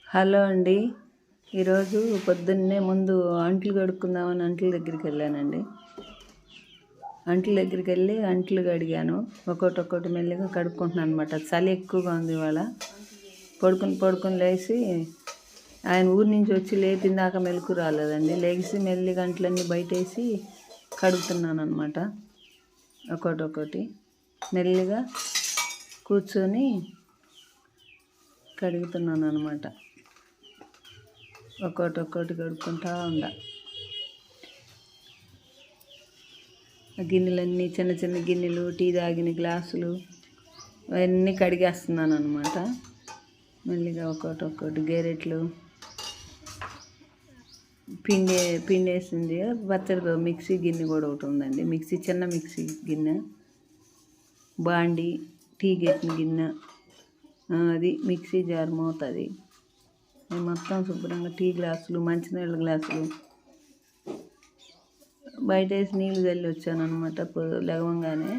Hello అండి. ఈరోజు పొద్దున్నే ముందు అంట్లు కడుక్కుందామని అంట్ల దగ్గరికి వెళ్ళానండి. అంట్ల దగ్గరికి వెళ్ళి అంట్లు కడిగాను. ఒక్కొక్కటి మెల్లిగా కడుక్కుంటున్నాను అనమాట. చలి ఎక్కువగా ఉంది ఇవాళ. పడుకుని లేచి ఆయన ఊరి నుంచి వచ్చి లేపిందాక మెలకు రాలేదండి. లేచి మెల్లిగా అంట్లన్నీ బయటేసి కడుగుతున్నాను అనమాట. ఒక్కొక్కటి మెల్లిగా కూర్చొని కడుగుతున్నాను అనమాట. ఒక్కొక్కటి కడుక్కుంటా గిన్నెలన్నీ చిన్న చిన్న గిన్నెలు, టీ తాగిన గ్లాసులు అవన్నీ కడిగేస్తున్నాను అనమాట. మెల్లిగా ఒక్కొక్కటి గేరెట్లు, పిండేసింది పచ్చడి మిక్సీ గిన్నె కూడా ఒకటి ఉందండి. చిన్న మిక్సీ గిన్నె, బాండి, టీ గెట్టిన గిన్నె, అది మిక్సీ జార్ మోతది మొత్తం శుభ్రంగా టీ గ్లాసులు, మంచినీళ్ళ గ్లాసులు బయట వేసి నీళ్ళు చల్లి వచ్చాను అనమాట. లేవగానే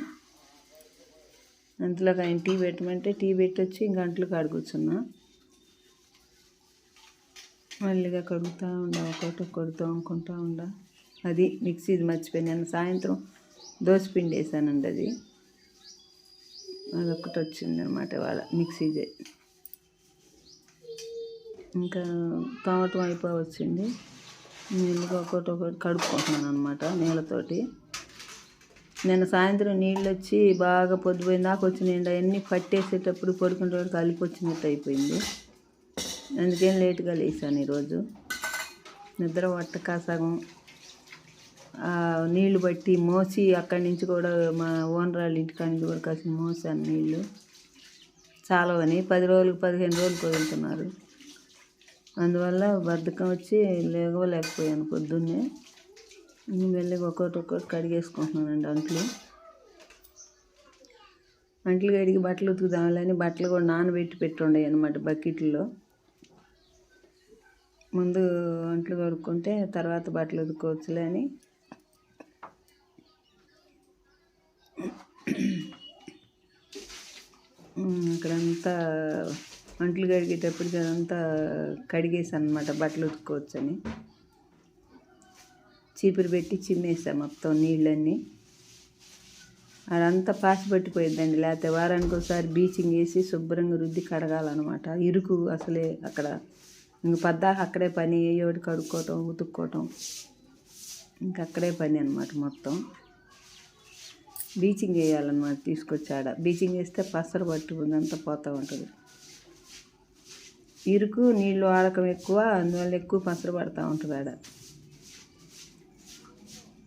అంతలోకి ఆయన టీ పెట్టమంటే టీ పెట్టొచ్చి ఇంక అంట్లు కూర్చున్నా. మళ్ళీగా కడుగుతూ ఒక్కొక్కటి తోముకుంటూ అది మిక్సీది మర్చిపోయాను. సాయంత్రం దోశపిండి వేసానండి. అదొక్కటి వచ్చింది అనమాట ఇవాళ మిక్సీదే. ఇంకా తోమటం వచ్చింది. నీళ్ళుగా ఒక్కొక్కటి కడుక్కుంటున్నాను అనమాట నీళ్ళతోటి. నేను సాయంత్రం నీళ్ళు వచ్చి బాగా పొద్దుపోయిన దాకా వచ్చినాయండి. అవన్నీ పట్టేసేటప్పుడు పడుకునేటప్పుడు కలిపి వచ్చినట్టు అయిపోయింది. అందుకేం లేటుగా లేచాను ఈరోజు. నిద్ర పట్టక సగం నీళ్లు బట్టి మోసి అక్కడి నుంచి కూడా మా ఓనరాళ్ళ ఇంటికాడ నుంచి కూడా కాసిన మోసాను నీళ్ళు. చాలవని 10 రోజులు 15 రోజులు వదులుతున్నారు. అందువల్ల బద్ధకం వచ్చి లేకపోయాను పొద్దున్నే. మెల్లిగా ఒక్కొక్కటి కడిగేసుకుంటున్నానండి అంట్లు కడిగి బట్టలు ఉతుకుదామని బట్టలు కూడా నానబెట్టి ఉండేవి అనమాట బకెట్లో. ముందు అంట్లు కడుక్కుంటే తర్వాత బట్టలు ఉతుక్కోవచ్చులే అని అక్కడంతా అంట్లు కడిగేటప్పటికి అదంతా కడిగేసాను అనమాట. బట్టలు ఉతుక్కోవచ్చని చీపురు పెట్టి చిమ్మేసా మొత్తం నీళ్ళన్నీ. అదంతా పాసి పట్టిపోయిద్దండి. లేకపోతే వారానికి ఒకసారి బ్లీచింగ్ వేసి శుభ్రంగా రుద్ది కడగాలన్నమాట. ఇరుకు అసలే అక్కడ ఇంక పద్దాక అక్కడే పని. ఏయోటి కడుక్కోవటం, ఉతుక్కోవటం, అక్కడే పని అనమాట. మొత్తం బ్లీచింగ్ వేయాలన్నమాట. తీసుకొచ్చాడ బ్లీచింగ్ వేస్తే పసరు పట్టుకుందంతా పోతూ ఉంటుంది. ఇరుకు నీళ్ళు వాడకం ఎక్కువ, అందువల్ల ఎక్కువ పసరు పడుతూ ఉంటుంది ఆడ.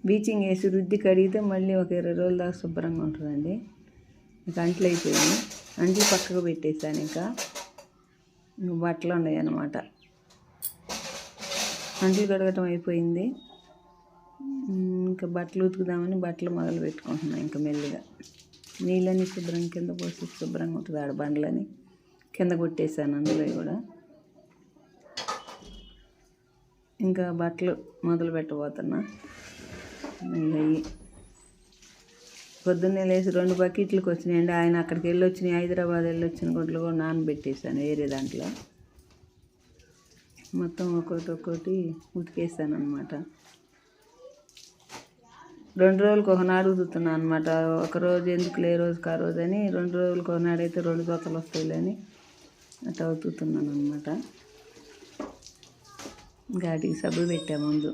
బ్లీచింగ్ వేసి రుద్ది కడిగితే మళ్ళీ ఒక 20 రోజుల దాకా శుభ్రంగా ఉంటుందండి. ఇంకా అంట్లు అయిపోయింది. అంట్లు పక్కకు పెట్టేశాను. ఇంకా బట్టలు ఉన్నాయి అన్నమాట. అంట్లు కడగటం అయిపోయింది. ఇంకా బట్టలు ఉతుకుదామని బట్టలు మొదలు పెట్టుకుంటున్నాను. ఇంకా మెల్లిగా నీళ్ళని శుభ్రం కింద పోసి శుభ్రంగా ఉంటుంది ఆడ. బండ్లని కింద కొట్టేశాను అందులో కూడా. ఇంకా బట్టలు మొదలు పెట్టబోతున్నా. పొద్దున్నే లేచి 2 బకెట్లకు వచ్చినాయండి. ఆయన అక్కడికి వచ్చినాయి, హైదరాబాద్ వచ్చిన గుడ్లు కూడా నానబెట్టేశాను వేరే దాంట్లో. మొత్తం ఒక్కొక్కటి ఉతికేసాను అనమాట. 2 రోజులకు ఒకనాడు ఉతుకుతున్నాను అనమాట. ఒకరోజు ఎందుకు రోజుకి ఆ రోజు అని 2 రోజులకు ఒకనాడైతే 2 జతలు వస్తాయిలే అని అట్లా ఉతుకుతున్నాను అనమాట. వాటికి సబ్బు పెట్టా ముందు.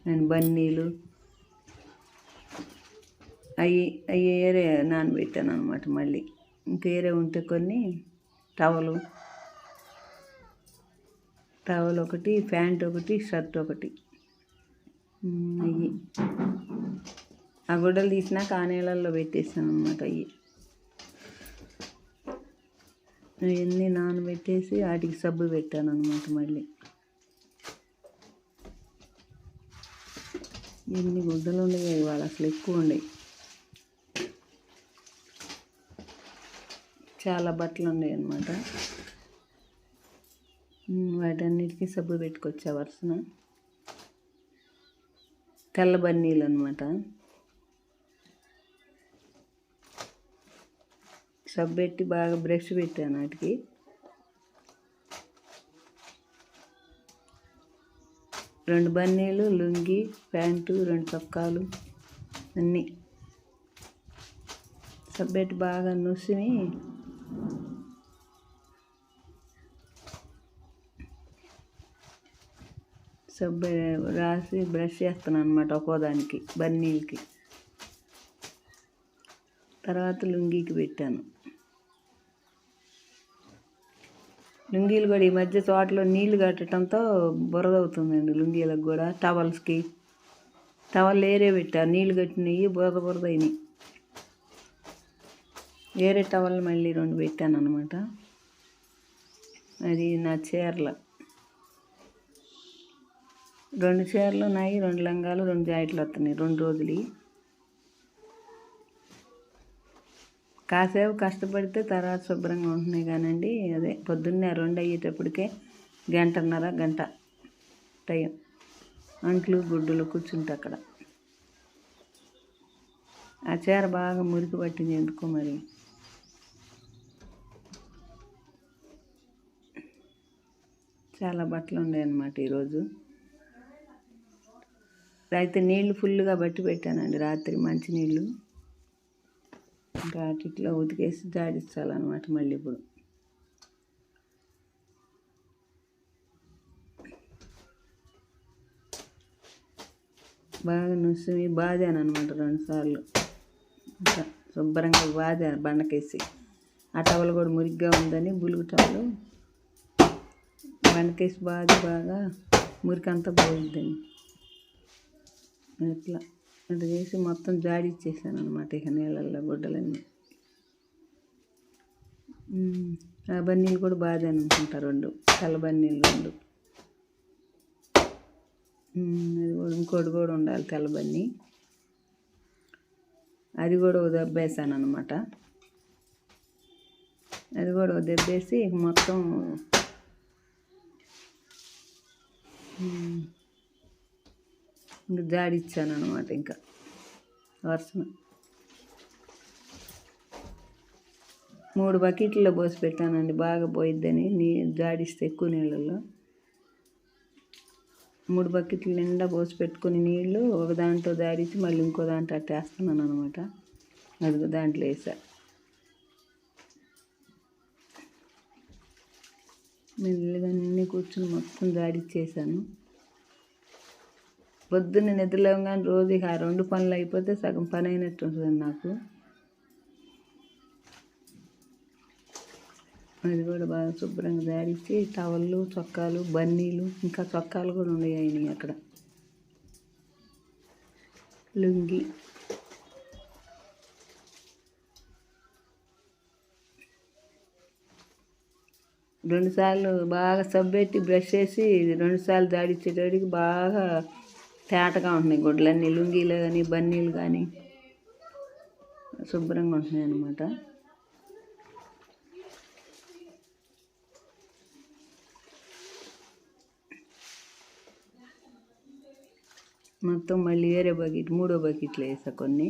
నేను బన్నీలు అవి ఏరే నానబెట్టాను అనమాట. మళ్ళీ ఇంకేరే ఉంటే కొన్ని టవలు ఒకటి, ప్యాంట్ ఒకటి, షర్ట్ ఒకటి, అవి ఆ గుడ్డలు తీసినాక ఆ నీళ్ళల్లో పెట్టేసాను అనమాట. అవన్నీ నానబెట్టేసి వాటికి సబ్బు పెట్టాను అనమాట. మళ్ళీ ఎన్ని గుడ్డలు ఉండేవి ఇవాళ, అసలు ఎక్కువ ఉండేవి. చాలా బట్టలు ఉండేవి అన్నమాట. వాటన్నిటికీ సబ్బు పెట్టుకొచ్చా వరుసన. తెల్ల బన్నీలు అనమాట. సబ్బు పెట్టి బాగా బ్రష్ పెట్టాను వాటికి. 2 బన్నీలు, లుంగి, ప్యాంటు, 2 చొక్కాలు అన్నీ సబ్బెట్టి బాగా నుసిమి సబ్బు రాసి బ్రష్ చేస్తున్నాను అనమాట ఒక్కోదానికి బన్నీలకి. తర్వాత లుంగీకి పెట్టాను. లుంగీలు కూడా ఈ మధ్య తోటలో నీళ్లు కట్టడంతో బురద అవుతుందండి లుంగీలకు కూడా. టవల్స్కి టవల్ ఏరే పెట్టాను, నీళ్లు కట్టినవి బురద అయినాయి. వేరే టవల్ మళ్ళీ 2 పెట్టాను అనమాట. అది నా చీరలు 2 చీరలు ఉన్నాయి, 2 లంగాలు, 2 జాకెట్లు వస్తున్నాయి 2 రోజులు. కాసేపు కష్టపడితే తర్వాత శుభ్రంగా ఉంటున్నాయి కానండి. అదే పొద్దున్నే 2 అయ్యేటప్పటికే గంట టైం అంట్లు గుడ్డలు కూర్చుంటే అక్కడ. ఆ చీర బాగా మురికి పట్టింది ఎందుకో మరి. చాలా బట్టలు ఉన్నాయన్నమాట ఈరోజు. అయితే నీళ్లు ఫుల్గా బట్టి పెట్టానండి రాత్రి, మంచినీళ్ళు. ఇంకా ఇట్లా ఉతికేసి జాడించాలన్నమాట మళ్ళీ ఇప్పుడు. బాగా నుసిమి బాదాను అనమాట 2 సార్లు. ఇంకా శుభ్రంగా బాదాను బండకేసి. ఆ టవల్ కూడా మురిగ్గా ఉందని బులుగు టవలు బండకేసి బాగా మురికంతా పోయిద్దని అట్లా చేసి మొత్తం జాడిచ్చేసాను అనమాట. ఇక నీళ్ళల్లో గుడ్డలన్నీ. ఆ బన్నీలు కూడా బాదాను అనుకుంటా 2 తెల్ల బన్నీలు 2. అది కూడా ఇంకోటి కూడా ఉండాలి తెల్ల బన్నీ, అది కూడా ఒక దెబ్బేసాను అనమాట. అది కూడా ఒక దెబ్బేసి మొత్తం ఇంకా జాడిచ్చాను అనమాట. ఇంకా వరుసన 3 బకెట్లలో పోసి పెట్టానండి బాగా పోయిద్దని. జాడిస్తే ఎక్కువ నీళ్ళల్లో 3 బకెట్ల నిండా పోసి పెట్టుకుని నీళ్ళు ఒక దాంట్లో జాడించి మళ్ళీ ఇంకో దాంట్లో అట్టేస్తున్నాను అనమాట. అది దాంట్లో వేసా. మెల్లిగా అన్నీ కూర్చుని మొత్తం జాడిచ్చేసాను. పొద్దున్న నిద్రలేవగానే రోజు ఇక 2 పనులు అయిపోతే సగం పని అయినట్టు ఉంటుందండి నాకు. అది కూడా బాగా శుభ్రంగా జాడిచ్చి టవళ్ళు, చొక్కాలు, బన్నీలు, ఇంకా చొక్కాలు కూడా ఉన్నాయి అక్కడ. లుంగి రెండు సార్లు బాగా సబ్బెట్టి బ్రష్ చేసి 2 సార్లు జాడిచ్చేటడికి బాగా తేటగా ఉంటున్నాయి గుడ్లన్నీ. లుంగీలు కానీ బన్నీలు కానీ శుభ్రంగా ఉంటున్నాయి అన్నమాట. మొత్తం మళ్ళీ వేరే బకెట్ 3వ బకెట్లో వేసా కొన్ని.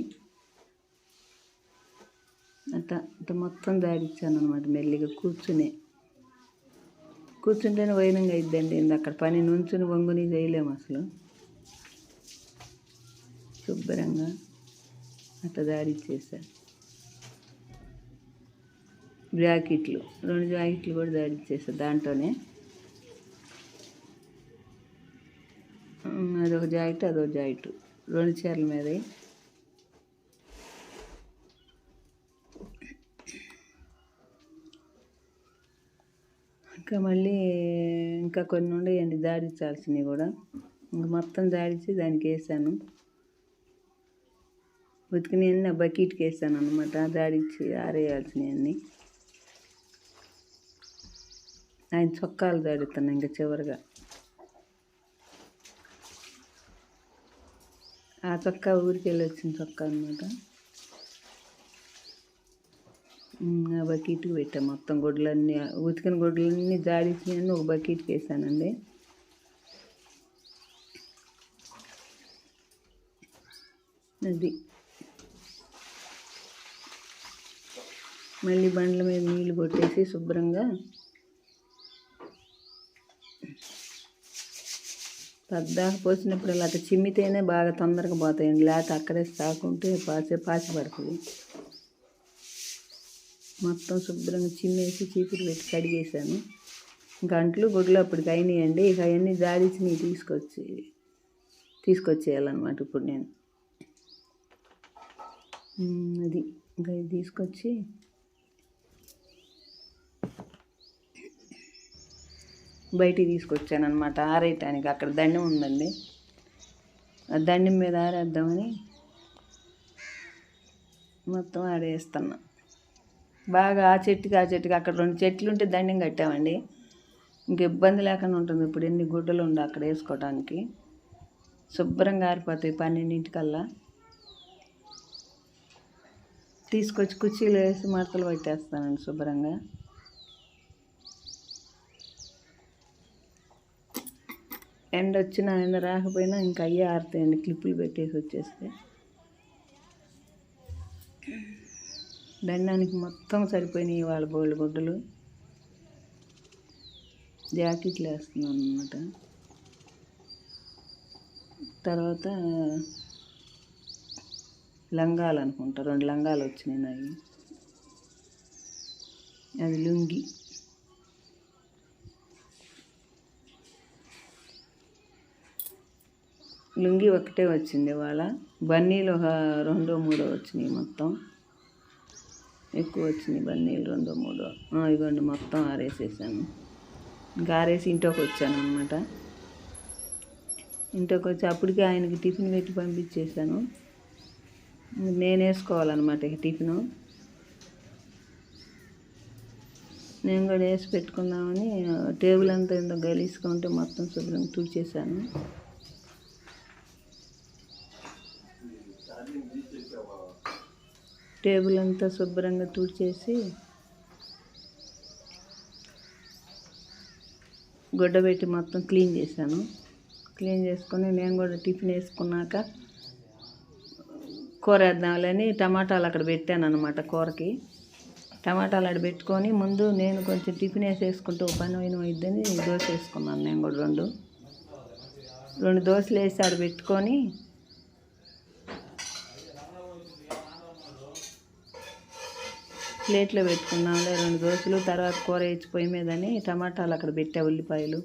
అట్లా మొత్తం జాడిచ్చాను అనమాట మెల్లిగా కూర్చుంటేనే వైనంగా అయిద్దండి. అక్కడ పని నుంచుని వంగుని చేయలేము అసలు. శుభ్రంగా అట్లా జాడిచ్చేసా. జాకెట్లు 2 జాకెట్లు కూడా జాడిచ్చేసా దాంట్లోనే. అదొక జాకెట్ అదొక జాకెట్ 2 చీరల మీద. ఇంకా మళ్ళీ ఇంకా కొన్ని ఉండేయండి జాడించాల్సినవి కూడా. ఇంకా మొత్తం జాడించి దానికి వేసాను. ఉతికినవన్నీ ఆ బకెట్కి వేసాను అనమాట. జాడించి ఆరేయాల్సినవన్నీ. ఆయన చొక్కాలు జాడిస్తాను ఇంకా చివరిగా. ఆ చొక్కా ఊరికి వెళ్ళి వచ్చిన చొక్కా అనమాట. ఆ బకెట్కి పెట్టాను మొత్తం గుడ్లన్నీ. ఉతికిన గుడ్లన్నీ జాడించినవన్నీ ఒక బకెట్కి వేసానండి. అది మళ్ళీ బండ్ల మీద నీళ్ళు కొట్టేసి శుభ్రంగా పద్దాక పోసినప్పుడు ఇలా చిమ్మితేనే బాగా తొందరగా పోతాయండి, లేకపోతే అక్కడే తాకుంటే పాచి పడుతుంది. మొత్తం శుభ్రంగా చిమ్మేసి చీపురు పెట్టి కడిగేసాను. గంటలు గుడ్లు అప్పటికి అయినాయండి. ఇక అవన్నీ జాడించినవి తీసుకొచ్చేయాలన్నమాట ఇప్పుడు నేను. అది ఇంకా ఇది తీసుకొచ్చి బయటికి తీసుకొచ్చాను అనమాట ఆరేయటానికి. అక్కడ దండం ఉందండి, ఆ దండం మీద ఆరేద్దామని మొత్తం ఆడేస్తున్నా. బాగా ఆ చెట్టుకి అక్కడ 2 చెట్లు ఉంటే దండం కట్టామండి, ఇంక ఇబ్బంది లేకుండా ఉంటుంది. ఇప్పుడు ఎన్ని గుడ్డలు ఉండే అక్కడ వేసుకోవడానికి శుభ్రంగా ఆరిపోతాయి. 12 తీసుకొచ్చి కుర్చీలు వేసి మడతలు పెట్టేస్తానండి శుభ్రంగా. ఎండ వచ్చినా ఎండ రాకపోయినా ఇంకా అయ్యే ఆరుతాయండి, క్లిప్పులు పెట్టేసి వచ్చేస్తే. దండానికి మొత్తం సరిపోయినాయి ఇవాళ బోల్డ్ గుడ్డలు. జాకెట్లు వేస్తున్నాను అన్నమాట. తర్వాత లంగాలు అనుకుంటా, 2 లంగాలు వచ్చినాయి నావి. అది లుంగి ఒకటే వచ్చింది ఇవాళ. బన్నీలు ఒక 2-3 వచ్చినాయి, మొత్తం ఎక్కువ వచ్చినాయి బన్నీలు 2-3. ఇదిగోండి మొత్తం ఆరేసేసాను. ఇంకా ఆరేసి ఇంట్లోకి వచ్చాను అనమాట. ఇంట్లోకి వచ్చి అప్పటికే ఆయనకి టిఫిన్ పెట్టి పంపించేసాను. నేను వేసుకోవాలన్నమాట ఇక టిఫిను. నేను కూడా వేసి పెట్టుకుందామని టేబుల్ అంతా ఏందో గలీసుకుంటే మొత్తం శుభ్రంగా తుడిచేసాను. టేబుల్ అంతా శుభ్రంగా తుడిచేసి గుడ్డ పెట్టి మొత్తం క్లీన్ చేశాను. క్లీన్ చేసుకొని నేను కూడా టిఫిన్ వేసుకున్నాక కూర వేద్దామని టమాటాలు అక్కడ పెట్టాను అనమాట. కూరకి టమాటాలు అక్కడ పెట్టుకొని ముందు నేను కొంచెం టిఫిన్ వేసేసుకుంటూ పని అయిద్దని దోశ వేసుకున్నాను. నేను కూడా 2 దోశలు వేసి ఆడ పెట్టుకొని ప్లేట్లో పెట్టుకున్నాంలే 2 దోశలు. తర్వాత కూర వేసి పొయ్యి మీదని టమాటాలు అక్కడ పెట్టా, ఉల్లిపాయలు.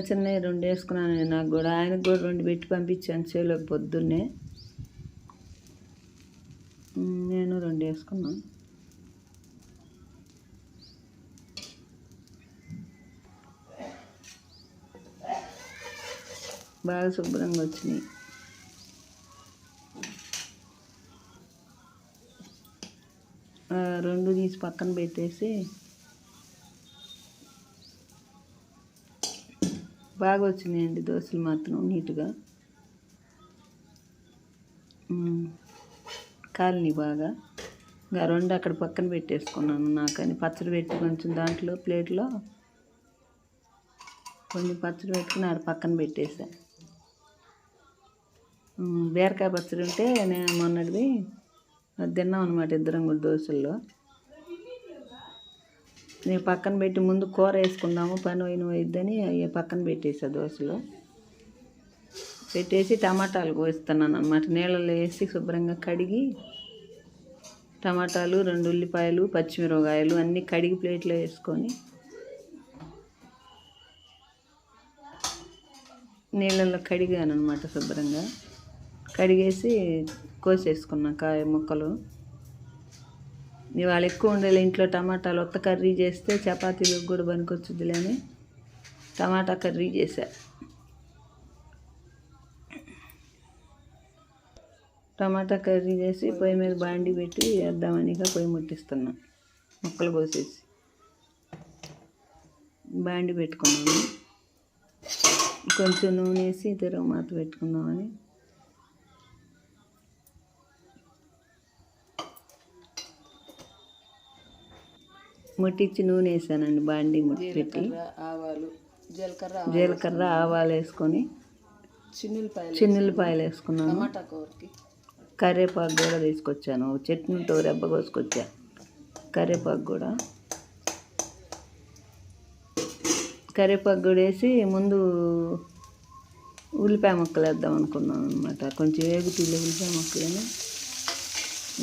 చిన్నవి 2 వేసుకున్నాను. నాకు కూడా ఆయనకు కూడా 2 పెట్టి పంపించాను చేలోకి పొద్దున్నే. నేను 2 వేసుకున్నాను. బాగా శుభ్రంగా వచ్చినాయి. రెండు తీసి పక్కన పెట్టేసి బాగా వచ్చినాయండి దోశలు మాత్రం నీట్గా కాలిని బాగా. ఇంకా 2 అక్కడ పక్కన పెట్టేసుకున్నాను. నాకని పచ్చడి పెట్టి కొంచెం దాంట్లో ప్లేట్లో కొంచెం పచ్చడి పెట్టుకుని ఆడ పక్కన పెట్టేసా. బీరకాయ పచ్చడి ఉంటే నేను మొన్నటిది అది తిన్నాం అనమాట ఇద్దరం కూడా దోశల్లో. నేను పక్కన పెట్టి ముందు కూర వేసుకుందాము పని అయిద్దని పక్కన పెట్టేసా దోశలో. పెట్టేసి టమాటాలు కోస్తున్నాను అనమాట. నీళ్ళలో వేసి శుభ్రంగా కడిగి టమాటాలు 2 ఉల్లిపాయలు పచ్చిమిరపకాయలు అన్నీ కడిగి ప్లేట్లో వేసుకొని నీళ్ళల్లో కడిగాను అనమాట. శుభ్రంగా కడిగేసి కోసేసుకున్నా కాయ ముక్కలు. ఇవాళ ఎక్కువ ఉండేది ఇంట్లో టమాటాలు. ఒక్క కర్రీ చేస్తే చపాతీలకు కూడా పనికొచ్చుద్దిలే అని టమాటా కర్రీ చేశా. టమాటా కర్రీ చేసి పొయ్యి మీద బాండి పెట్టి వేద్దామని పొయ్యి ముట్టిస్తున్నా. ముక్కలు కోసేసి బాండి పెట్టుకున్నాను. కొంచెం నూనె వేసి తిరగమాత పెట్టుకుందామని ముట్టించి నూనె వేసానండి. బాండి ముట్టి పెట్టి ఆవాలు జీలకర్ర ఆవాలు వేసుకొని చిన్నుల్లిపాయలు వేసుకున్నాను. టమాటా కూరకి కరివేపాకు కూడా తీసుకొచ్చాను. చట్నీతో రెబ్బ కోసుకొచ్చా. కరివేపాకు కూడా వేసి ముందు ఉల్లిపాయ ముక్కలు వేద్దాం అనుకున్నాను అనమాట. కొంచెం వేగుతీలే ఉల్లిపాయ ముక్కలని.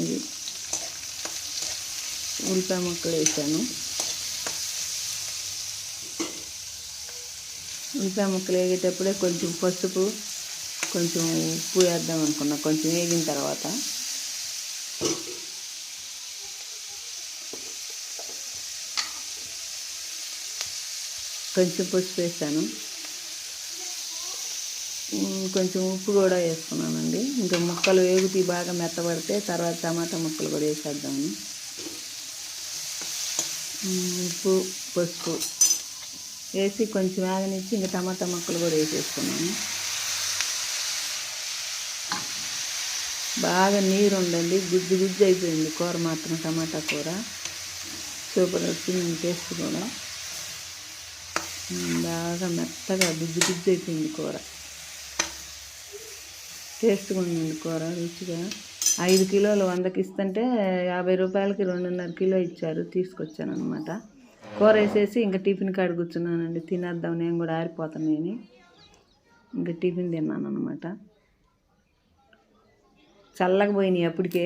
ఇది ఉల్లిపాయ ముక్కలు వేసాను. ఉల్లిపాయ ముక్కలు వేగేటప్పుడే కొంచెం పసుపు, కొంచెం ఉప్పు వేద్దాం అనుకున్నా. కొంచెం వేగిన తర్వాత కొంచెం పసుపు వేసాను. కొంచెం ఉప్పు కూడా వేసుకున్నానండి. ఇంకా ముక్కలు వేగుతీ బాగా మెత్తబడితే తర్వాత టమాటా ముక్కలు కూడా వేసేద్దాము. ఉప్పు, పసుపు వేసి కొంచెం వేగనిచ్చి ఇంకా టమాటా ముక్కలు కూడా వేసేసుకున్నాను. బాగా నీరు ఉండండి, గుజ్జు గుజ్జు అయిపోయింది కూర మాత్రం. టమాటా కూర సూపర్ వచ్చింది. టేస్ట్ కూడా బాగా మెత్తగా గుజ్జు గుజ్జు అయిపోయింది కూర. టేస్ట్గా ఉందండి కూర, రుచిగా. 5 కిలోలు 100కి ఇస్తుంటే 50 రూపాయలకి 2.5 కిలో ఇచ్చారు. తీసుకొచ్చాను అనమాట. కూర వేసేసి ఇంకా టిఫిన్ కాడ కూర్చున్నానండి. తినేద్దాం, నేను కూడా ఆరిపోతాను నేను. ఇంకా టిఫిన్ తిన్నాను అనమాట. చల్లగా పోయినాయి అప్పటికే.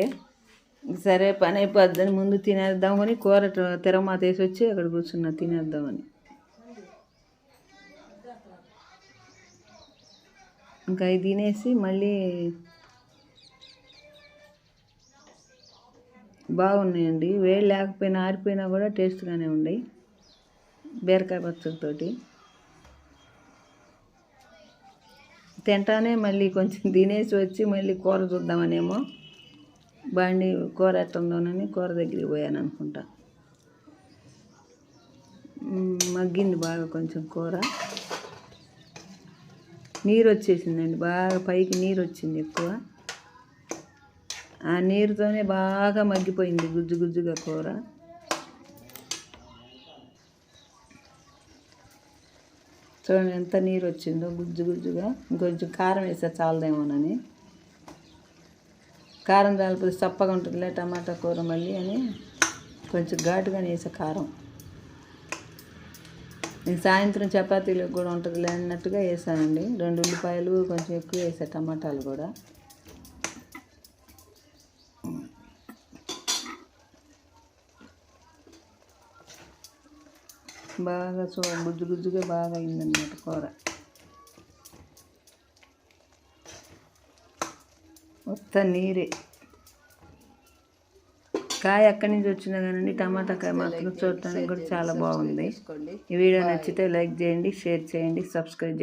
సరే పని అయిపోద్దని ముందు తినేద్దామని కూర తిరగమాత వేసి వచ్చి అక్కడ కూర్చున్నా తినేద్దామని. ఇంకా అవి తినేసి మళ్ళీ బాగున్నాయండి. వేడి లేకపోయినా ఆరిపోయినా కూడా టేస్ట్గానే ఉన్నాయి. బీరకాయ పచ్చడితోటి తింటానే మళ్ళీ కొంచెం తినేసి వచ్చి మళ్ళీ కూర చూద్దామనేమో బండి కూర ఎట్టుందోనని కూర దగ్గరికి పోయాను అనుకుంటా. మగ్గింది బాగా కొంచెం కూర. నీరు వచ్చేసిందండి, బాగా పైకి నీరు వచ్చింది ఎక్కువ. ఆ నీరుతోనే బాగా మగ్గిపోయింది గుజ్జు గుజ్జుగా కూర. చూడండి ఎంత నీరు వచ్చిందో గుజ్జు గుజ్జుగా. ఇంకొంచెం కారం వేసా చాలదేమోనని. కారం చాలిపోతే చప్పగా ఉంటుందిలే టమాటా కూర మళ్ళీ అని కొంచెం ఘాటుగానే వేసా కారం. నేను సాయంత్రం చపాతీలకు కూడా ఉంటుందిలే అన్నట్టుగా వేసానండి. 2 ఉల్లిపాయలు కొంచెం ఎక్కువ వేసా, టమాటాలు కూడా. బాగా గుజ్జు గుజ్జుగా బాగా అయిందన్నమాట కూర. మొత్తం నీరే. కాయ ఎక్కడి నుంచి వచ్చినా కానీ టమాటా కాయ మాత్రం చూడటానికి కూడా చాలా బాగుంది. ఈ వీడియో నచ్చితే లైక్ చేయండి, షేర్ చేయండి, సబ్స్క్రైబ్ చేయండి.